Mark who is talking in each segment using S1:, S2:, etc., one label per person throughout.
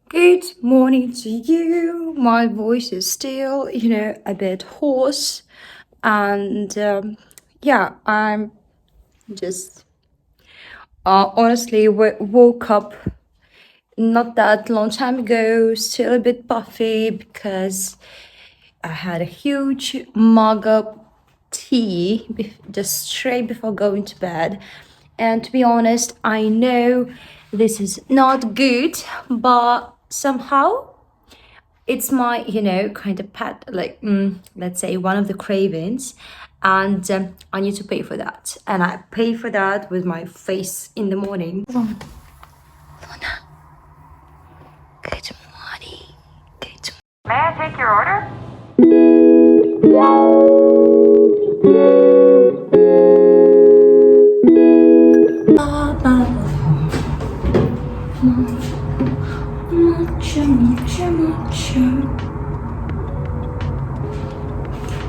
S1: Good morning to you. My voice is still, a bit hoarse. And yeah, I'm just honestly woke up not that long time ago, still a bit puffy because I had a huge mug of tea just straight before going to bed. And to be honest, I know this is not good, but somehow it's my kind of pet, like let's say one of the cravings, and I need to pay for that, and I pay for that with my face in the morning. Luna, good morning.
S2: May I take your order?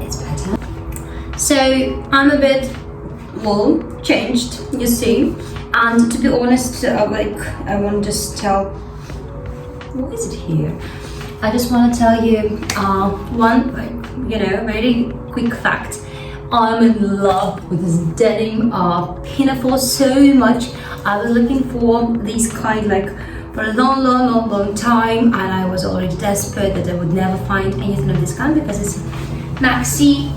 S1: It's better. So I'm a bit changed, you see, and to be honest, I want to just tell. What is it here? I just want to tell you one, very quick fact. I'm in love with this denim pinafore so much. I was looking for these kind for a long time, and I was already desperate that I would never find anything of this kind because it's maxi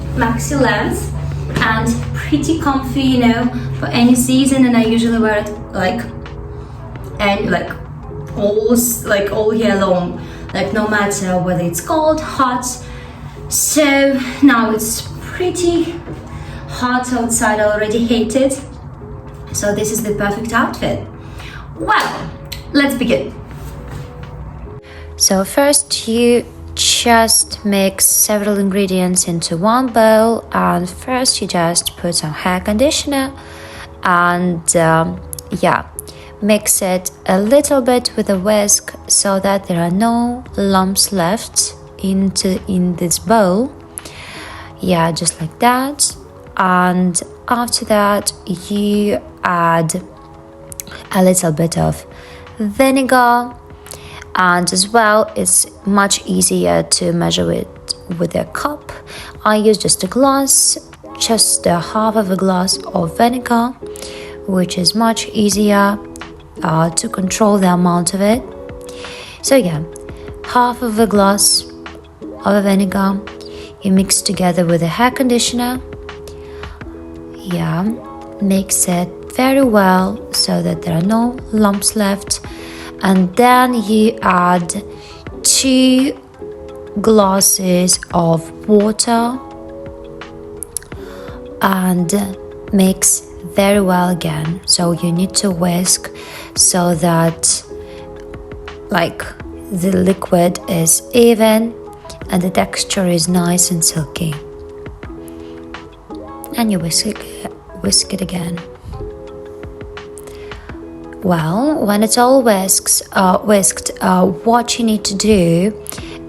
S1: length and pretty comfy, for any season. And I usually wear it all year long, no matter whether it's cold, hot. So now it's pretty hot outside. I already hate it, so this is the perfect outfit. Well, let's begin.
S3: So first you just mix several ingredients into one bowl, and first you just put some hair conditioner and mix it a little bit with a whisk so that there are no lumps left in this bowl. Yeah, just like that. And after that you add a little bit of vinegar, and as well it's much easier to measure it with a cup. I use just a half of a glass of vinegar, which is much easier to control the amount of it. So yeah, half of a glass of vinegar you mix together with the hair conditioner. Yeah, mix it very well so that there are no lumps left, and then you add 2 glasses of water and mix very well again. So you need to whisk so that the liquid is even and the texture is nice and silky, and you whisk it again. Well, when it's all whisked, what you need to do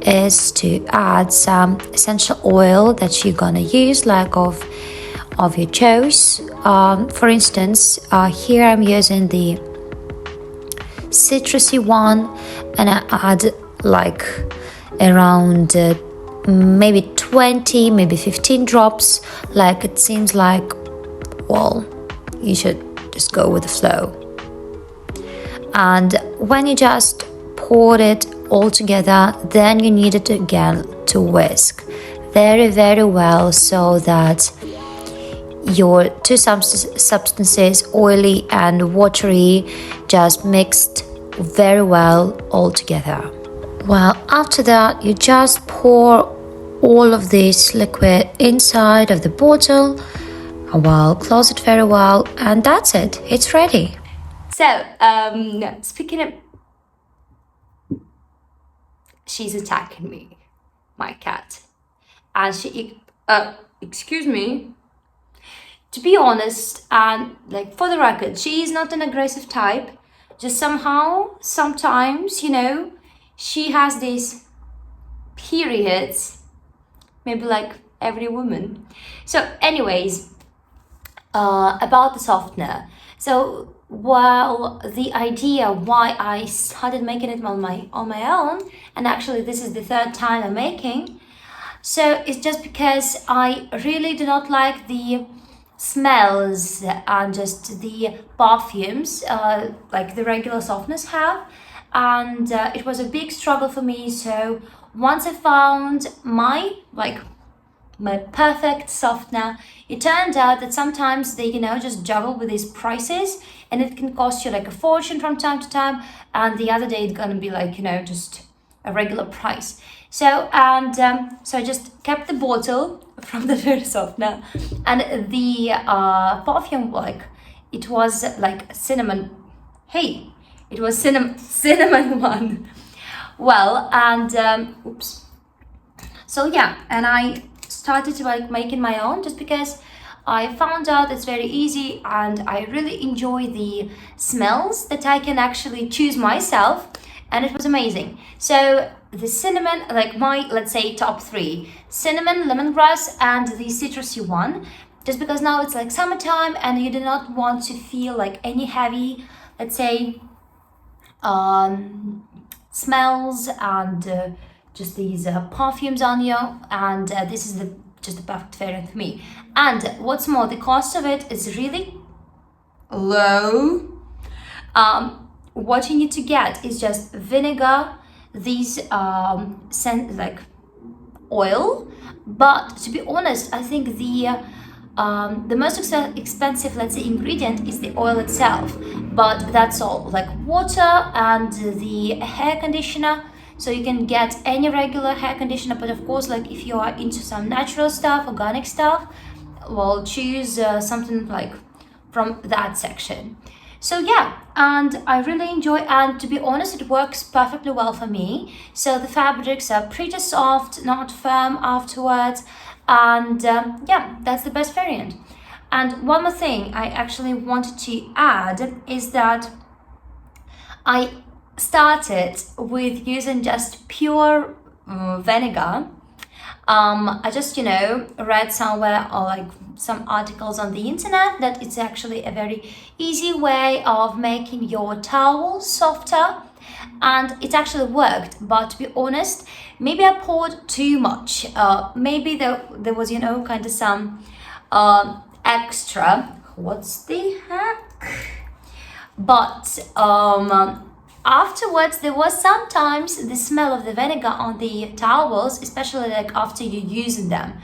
S3: is to add some essential oil that you're gonna use, of your choice. For instance, here I'm using the citrusy one, and I add around maybe 20, maybe 15 drops. It seems like, well, you should just go with the flow. And when you just pour it all together, then you need it again to whisk very, very well so that your two substances, oily and watery, just mixed very well all together. Well, after that, you just pour all of this liquid inside of the bottle. Well, close it very well, and that's it. It's ready.
S1: So speaking of, she's attacking me, my cat, and she excuse me. To be honest, and for the record, she is not an aggressive type. Just sometimes, she has these periods, maybe like every woman. So anyways, about the softener. So
S3: well, the idea why I started making it on my own, and actually this is the third time I'm making. So it's just because I really do not like the smells and just the perfumes like the regular softness have, and it was a big struggle for me. So once I found my perfect softener, it turned out that sometimes they just juggle with these prices, and it can cost you like a fortune from time to time, and the other day it's gonna be like just a regular price. So so I just kept the bottle from the very softener, and the perfume, like it was like cinnamon. Hey, it was cinnamon one. Well, and oops. So yeah, and I started to like making my own, just because I found out it's very easy and I really enjoy the smells that I can actually choose myself, and it was amazing. So the cinnamon, like my, let's say, top three: cinnamon, lemongrass, and the citrusy one, just because now it's like summertime and you do not want to feel like any heavy, let's say, smells and just these perfumes on you, and this is just the perfect variant for me. And what's more, the cost of it is really low. What you need to get is just vinegar, these like oil, but to be honest, I think the most expensive, let's say, ingredient is the oil itself, but that's all. Like water and the hair conditioner. So you can get any regular hair conditioner, but of course, like if you are into some natural stuff, organic stuff, well, choose something like from that section. So yeah, and I really enjoy, and to be honest, it works perfectly well for me. So the fabrics are pretty soft, not firm afterwards, and yeah, that's the best variant. And one more thing I actually wanted to add is that I started with using just pure vinegar. I just read somewhere, or like some articles on the internet, that it's actually a very easy way of making your towels softer, and it actually worked. But to be honest, maybe I poured too much. Maybe there was kind of some extra. What's the heck? But afterwards, there was sometimes the smell of the vinegar on the towels, especially like after you using them.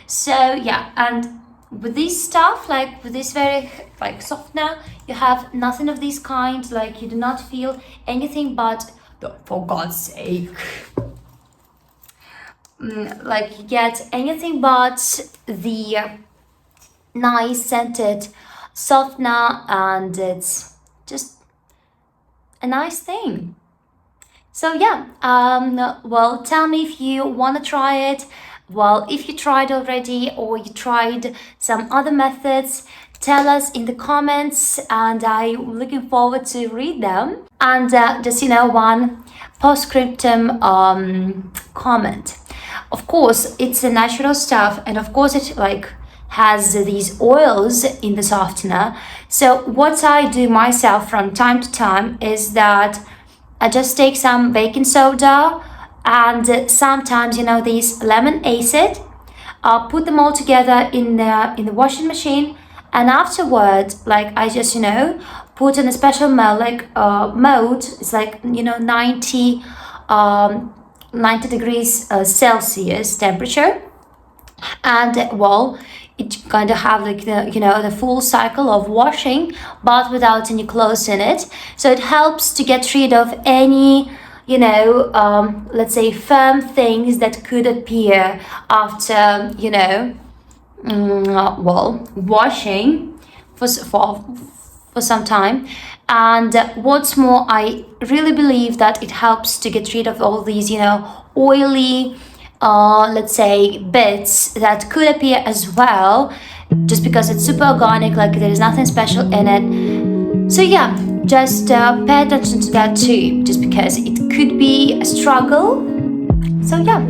S3: So yeah, and with this stuff, like with this very like softener, you have nothing of this kind. Like you do not feel anything but, for God's sake, like you get anything but the nice scented softener, and it's just a nice thing. So yeah, well, tell me if you want to try it. Well, if you tried already or you tried some other methods, tell us in the comments, and I'm looking forward to read them. And just one postscriptum comment. Of course, it's a natural stuff, and of course it like has these oils in the softener. So what I do myself from time to time is that I just take some baking soda and sometimes these lemon acid. I'll put them all together in the washing machine, and afterward, like I just put in a special mode. It's like 90 degrees Celsius temperature, and well, it kind of have like the full cycle of washing, but without any clothes in it. So it helps to get rid of any let's say firm things that could appear after washing for some time. And what's more, I really believe that it helps to get rid of all these oily let's say bits that could appear as well, just because it's super organic, like there is nothing special in it. So yeah, just pay attention to that too, just because it could be a struggle. So yeah.